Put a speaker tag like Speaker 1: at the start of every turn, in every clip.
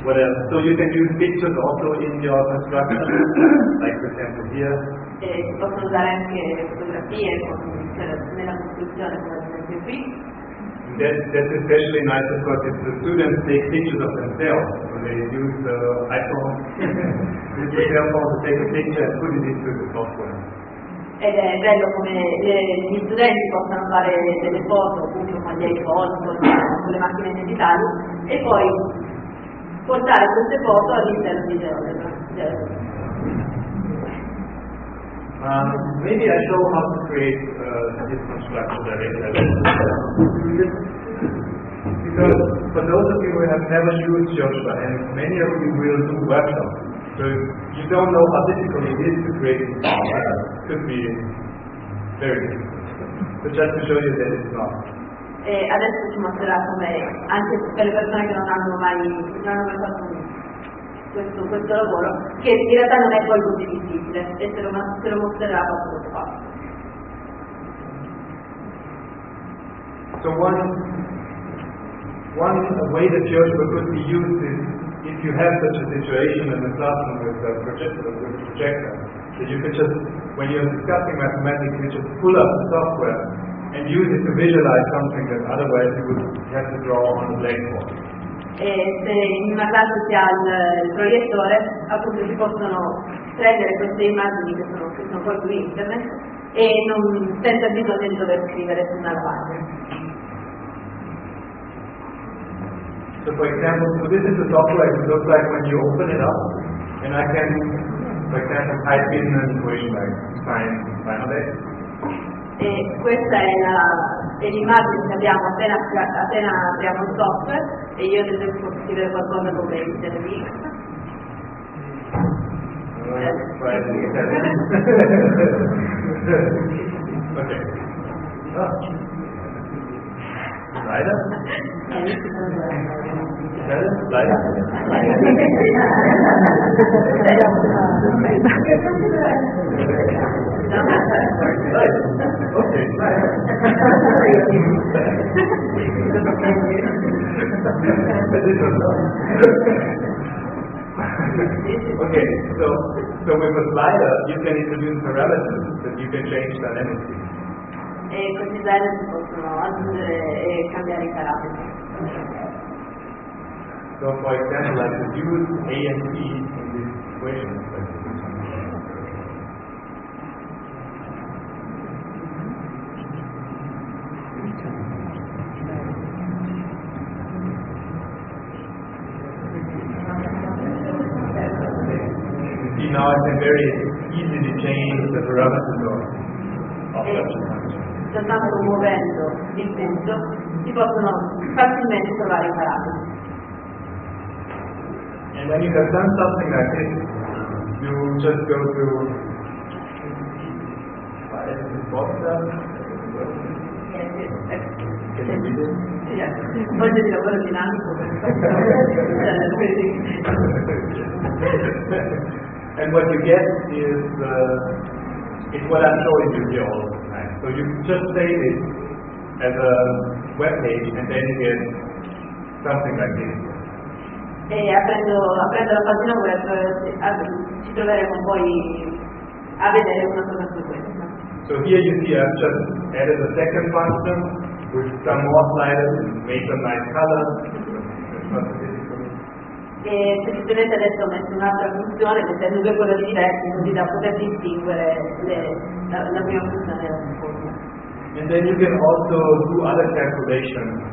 Speaker 1: What else? So you can use pictures also in your construction, like for example here.
Speaker 2: Si possono usare anche fotografie nella costruzione, come ad esempio qui.
Speaker 1: That's especially nice because if the students take pictures of themselves, so they use the iPhone, use the cell phone to take a picture and put it into the software.
Speaker 2: Ed è bello come gli studenti possano fare delle foto appunto con gli iPhone, con le macchine digitali e poi portare queste foto all'interno di Geogebra.
Speaker 1: Maybe I show how to create this construction directly. Because for those of you who have never used Geogebra, and many of you will do workshops, so you don't know how difficult it is to create this construction. It could be very difficult. So just to show you that it's not.
Speaker 2: E adesso ci mostrerà come, anche per le persone che non hanno mai fatto questo lavoro, che in realtà non è poi così difficile, e se lo mostrerà passo dopo passo.
Speaker 1: So one way that Geogebra could be used is if you have such a situation in the classroom with a projector, that you could just, when you're discussing mathematics, you just pull up the software and use it to visualize something that otherwise you would have to draw on the blackboard.
Speaker 2: E se in una classe si ha il proiettore, appunto si possono prendere queste immagini che sono poi su internet e senza bisogno di dover scrivere su una lavagna.
Speaker 1: So for example, so this is the software it looks like when you open it up, and I can, for example, type in an equation like sine of x.
Speaker 2: E questa è l'immagine che abbiamo appena apriamo il software e io ad esempio posso scrivere qualcosa come inter di x.
Speaker 1: Okay. Leider? Leider? Okay, okay, so with a slider you can introduce parameters that you can change dynamically.
Speaker 2: E questi slider si possono aggiungere e cambiare i parametri.
Speaker 1: So for example, I could use A and B in this equation. See, now I can very easily change the parameters of such a function.
Speaker 2: Soltanto muovendo il punto si possono facilmente trovare i parametri.
Speaker 1: And when you have done something like this, you just go to mostra. Can you read it?
Speaker 2: Voglio di lavoro dinamico.
Speaker 1: And what you get is what I'm showing you here all the time. So you just save it as a web page and then you get something like this.
Speaker 2: E aprendo la pagina web ci troveremo poi a vedere una cosa su questa.
Speaker 1: So here you see I've just added a second function with some more sliders and made some nice colors. It's not so difficult.
Speaker 2: E semplicemente adesso ho messo un'altra funzione mettendo due colori diversi così da poter distinguere la prima funzione dalla seconda.
Speaker 1: And then you can also do other calculations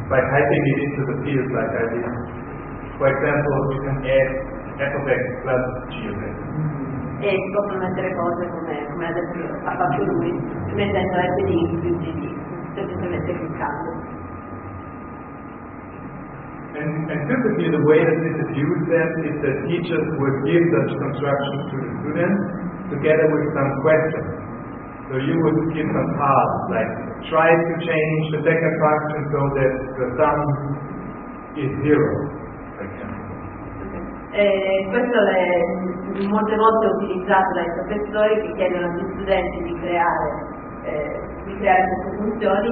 Speaker 1: by typing it into the fields like I did. For example, you can add f of x plus g of x.
Speaker 2: E si possono mettere cose come adesso ha fatto lui, mettendo f di x più g di x, semplicemente cliccando.
Speaker 1: And typically the way that this is used then is that teachers would give such constructions to the students together with some questions. So you would give some tasks like try to change the second function so that the sum is 0.
Speaker 2: Questo è molte volte utilizzato dai professori che chiedono agli studenti di creare di creare queste funzioni,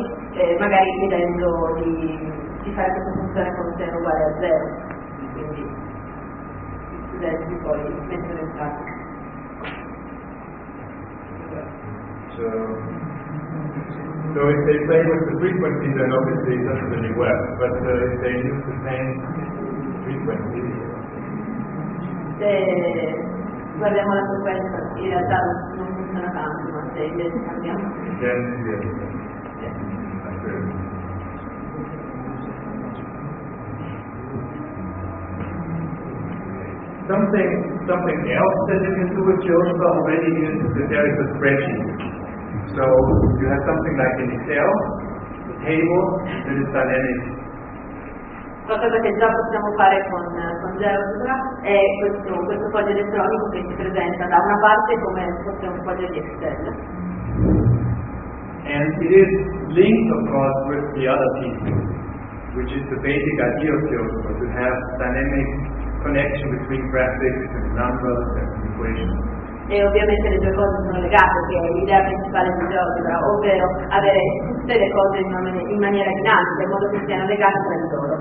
Speaker 2: magari chiedendo di fare questa funzione con un termine uguale a 0, quindi gli studenti poi mettono in pratica.
Speaker 1: So if they play with the frequency, then obviously it doesn't really work. But if they use the same frequency,
Speaker 2: se guardiamo la frequenza, in realtà non funziona tanto, ma se invece cambiamo.
Speaker 1: Something else that you can do with Geogebra already is that there is a spreadsheet. So you have something like in Excel, a table that is dynamic.
Speaker 2: Qualcosa che già possiamo fare con Geogebra è questo foglio elettronico che si presenta da una parte come se fosse un foglio di Excel.
Speaker 1: And it is linked, of course, with the other piece, which is the basic idea of Geogebra, to have dynamic connection between graphics and numbers and equations.
Speaker 2: E ovviamente le due cose sono legate, che è l'idea principale di Geogebra, ovvero avere tutte le cose in maniera dinamica, in modo che siano legate tra di loro.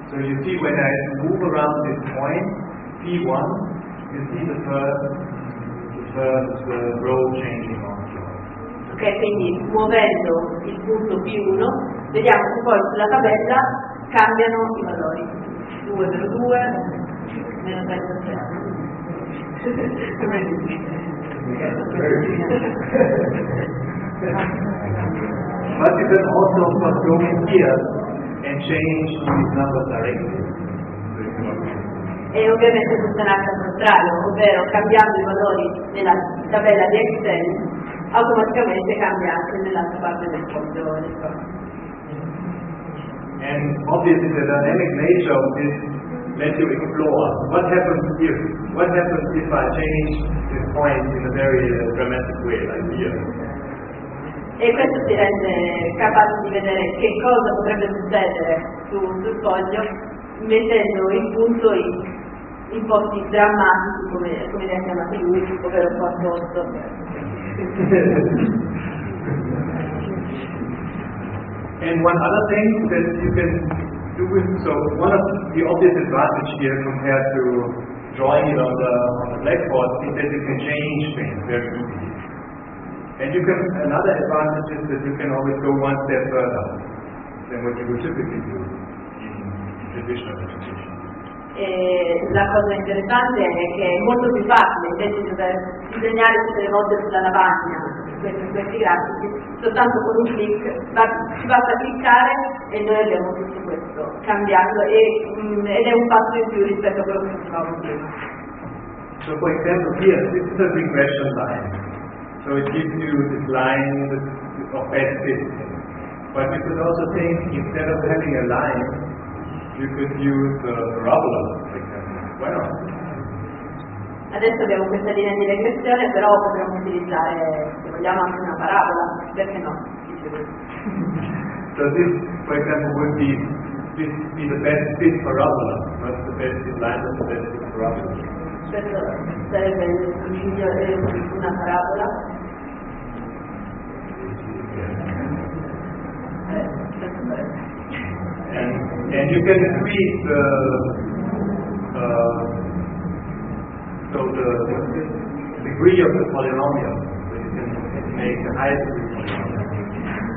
Speaker 1: So you see when I move around this point, P1, you see the first row changing also.
Speaker 2: Ok, quindi muovendo il punto P1, vediamo che poi sulla tabella cambiano i valori. 2 meno 2, meno 36.
Speaker 1: But you can also go in here and change these numbers directly.
Speaker 2: E ovviamente funziona anche al contrario, ovvero cambiando i valori nella tabella di Excel, automaticamente cambia anche nell'altra parte del foglio elettronico.
Speaker 1: And obviously the dynamic nature of this lets you explore what happens if I change this point in a very dramatic way, like here.
Speaker 2: E questo ti rende capace di vedere che cosa potrebbe succedere sul foglio, mettendo il punto in posti drammatici, come li ha chiamati lui, ovvero qua sotto.
Speaker 1: And one other thing that you can do with, so one of the obvious advantage here compared to drawing it on the blackboard is that you can change things very easily. And you can, another advantage is that you can always go one step further than what you would typically do in traditional education.
Speaker 2: E la cosa interessante è che è molto più facile, invece di dover disegnare tutte le volte sulla lavagna questi grafici, soltanto con un clic ci basta cliccare e noi abbiamo tutto questo cambiando ed è un passo in più rispetto a quello che facevamo prima.
Speaker 1: So for example here, this is a regression line. So it gives you this line of best fit. But you could also think, instead of having a line, you could use a parabola, for example. Why not?
Speaker 2: Adesso abbiamo questa linea di regressione, però potremmo utilizzare, se vogliamo, anche una parabola, perché no?
Speaker 1: So this, for example, would be the best fit parabola, not the best fit line, but the best fit parabola.
Speaker 2: Questo sarebbe il migliore, una parabola.
Speaker 1: And you can increase the degree of the polynomial. So you can make the highest degree polynomial.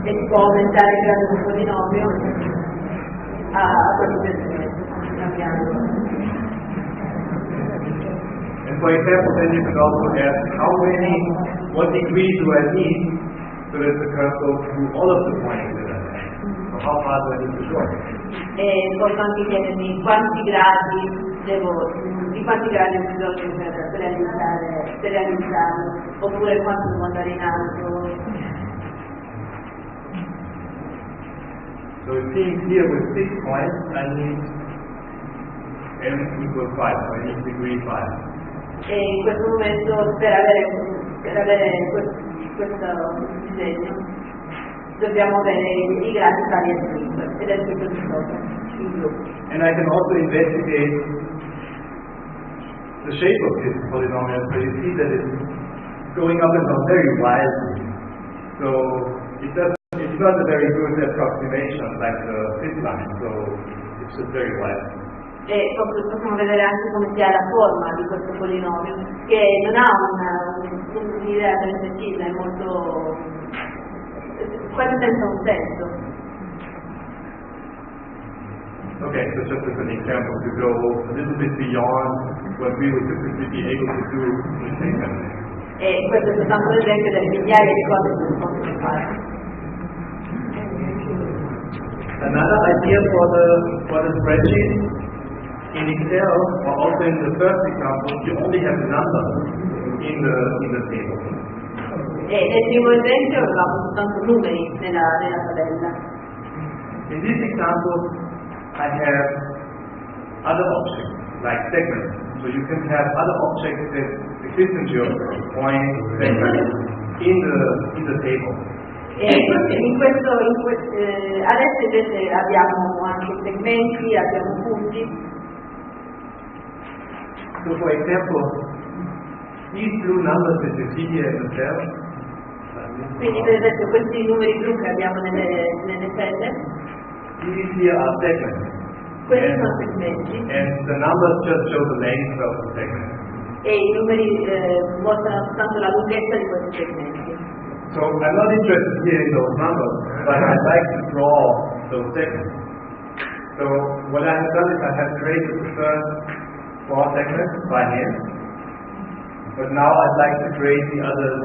Speaker 2: E si può aumentare il grado del polinomio a proprio piacimento, cambiando.
Speaker 1: And for example, then you can also ask what degree do I need so that the curve goes through all of the points that I have. So how far do I need to go?
Speaker 2: E posso anche chiedermi di quanti gradi ho bisogno per realizzarlo, oppure quanto devo andare in alto.
Speaker 1: So seeing here with 6 points, I need m equals 5, so I need degree 5.
Speaker 2: E in questo momento per avere questo disegno dobbiamo avere i gradi pari a 5 ed è tutto di sopra in blu.
Speaker 1: And I can also investigate the shape of this polynomial, so you see that it's going up and down very wildly. So it's not a very good approximation like the fit line, so it's just very wide.
Speaker 2: E possiamo vedere anche come sia la forma di questo polinomio, che non ha un'idea ben precisa, è molto quasi senza un senso.
Speaker 1: Okay, so just as an example to go a little bit beyond what we would typically be able to do in a second.
Speaker 2: E questo è soltanto un esempio delle migliaia di cose che si possono fare.
Speaker 1: Another idea for the spreadsheet, in Excel, or also in the first example, you only have numbers in the table.
Speaker 2: E nel primo esempio avevamo soltanto numeri nella tabella.
Speaker 1: In this example, I have other objects, like segments. So you can have other objects that exist in Geogebra, points, segments, in the table.
Speaker 2: Adesso invece abbiamo anche segmenti, abbiamo punti.
Speaker 1: So for example, these blue numbers that you see here in the cell,
Speaker 2: quindi per esempio questi numeri blu che abbiamo nelle celle,
Speaker 1: these here are segments.
Speaker 2: Questi sono segmenti.
Speaker 1: And the numbers just show the length of the segment.
Speaker 2: E i numeri mostrano soltanto la lunghezza di questi segmenti.
Speaker 1: So I'm not interested here in those numbers, but I'd like to draw those segments. So what I have done is I have created the first 4 segments by hand, but now I'd like to create the others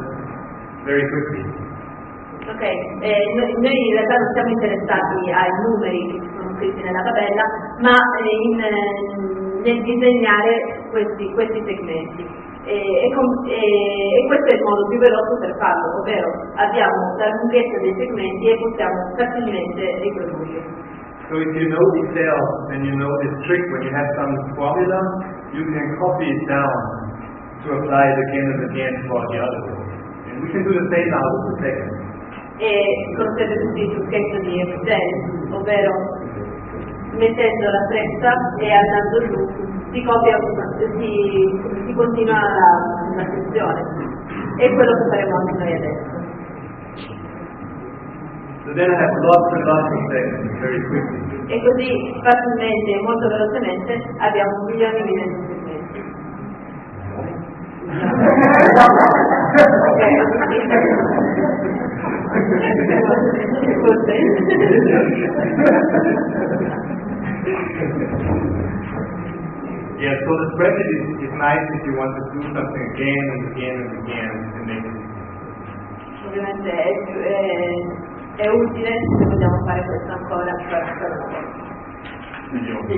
Speaker 1: very quickly.
Speaker 2: Ok, noi in realtà non siamo interessati ai numeri che ci sono scritti nella tabella, ma nel disegnare questi segmenti. E questo è il modo più veloce per farlo, ovvero abbiamo la lunghezza dei segmenti e possiamo facilmente riprodurli.
Speaker 1: So if you know Excel and you know this trick, when you have some formula, you can copy it down to apply it again and again for the other rows. And we can do the same now with the second.
Speaker 2: E conoscete tutti il trucchetto di Excel, ovvero mettendo la freccia e andando giù si continua la sezione. E quello che faremo anche noi adesso.
Speaker 1: So then I have lots and lots of segments very quickly.
Speaker 2: E così facilmente e molto velocemente abbiamo milioni di segmenti.
Speaker 1: Yeah, so the spreadsheet is nice if you want to do something again and again and again and make it.
Speaker 2: Ovviamente è utile se vogliamo fare questo ancora per una volta.
Speaker 1: Milioni.